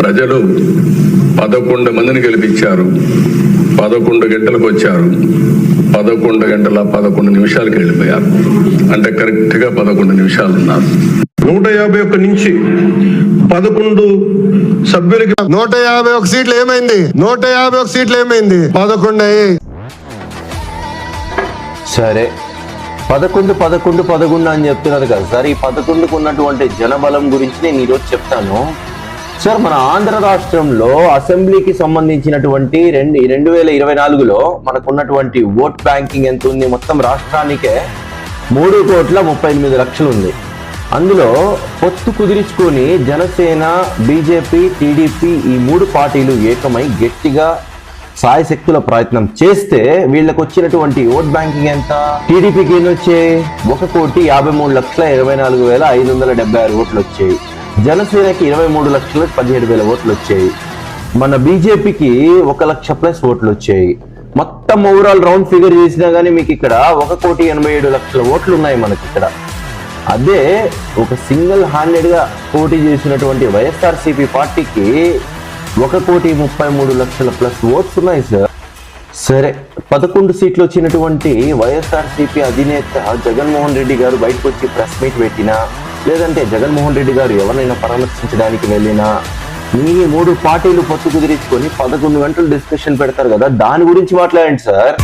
ప్రజలు 11 మందిని గెలిపించారు. 11 గంటలకు వచ్చారు. 11 గంటల 11 నిమిషాలకు వెళ్ళిపోయారు. అంటే కరెక్ట్ గా 11 నిమిషాలు ఉన్నారు. 151 నుంచి 11 సభ్యులకి 151 సీట్లు ఏమైంది? 151 సీట్లు ఏమైంది? 11 అయ్యాయి. సరే, 11 అని చెప్తున్నారు కదా సార్. ఈ 11కు ఉన్నటువంటి జనబలం గురించి నేను ఈరోజు చెప్తాను సార్. మన ఆంధ్ర రాష్ట్రంలో అసెంబ్లీకి సంబంధించినటువంటి 2024లో మనకున్నటువంటి ఓట్ బ్యాంకింగ్ ఎంత ఉంది? మొత్తం రాష్ట్రానికే 3,38,00,000 ఉంది. అందులో పొత్తు కుదిరించుకొని జనసేన, బీజేపీ, టీడీపీ ఈ 3 పార్టీలు ఏకమై గట్టిగా సాయశక్తుల ప్రయత్నం చేస్తే వీళ్ళకి వచ్చినటువంటి ఓట్ బ్యాంకింగ్ ఎంత? టీడీపీకి ఎన్ని వచ్చాయి? 1,53,24,576 ఓట్లు వచ్చాయి. జనసేనకి 23,17,000 ఓట్లు వచ్చాయి. మన బీజేపీకి 1,00,000+ ఓట్లు వచ్చాయి. మొత్తం ఓవరాల్ రౌండ్ ఫిగర్ చేసినా గానీ మీకు ఇక్కడ 1,87,00,000 ఓట్లు ఉన్నాయి మనకి ఇక్కడ. అదే ఒక సింగిల్ హ్యాండెడ్ గా పోటీ చేసినటువంటి వైఎస్ఆర్సీపీ పార్టీకి 1,33,00,000+ ఓట్స్ ఉన్నాయి సార్. సరే, 11 సీట్లు వచ్చినటువంటి వైఎస్ఆర్సీపీ అధినేత జగన్మోహన్ రెడ్డి గారు బయటకు వచ్చి ప్రెస్ మీట్ పెట్టినా, లేదంటే జగన్మోహన్ రెడ్డి గారు ఎవరినైనా పరామర్శించడానికి వెళ్ళినా, మీ 3 పార్టీలు పొత్తు కుదిరించుకొని 11 గంటలు డిస్కషన్ పెడతారు కదా, దాని గురించి మాట్లాడండి సార్.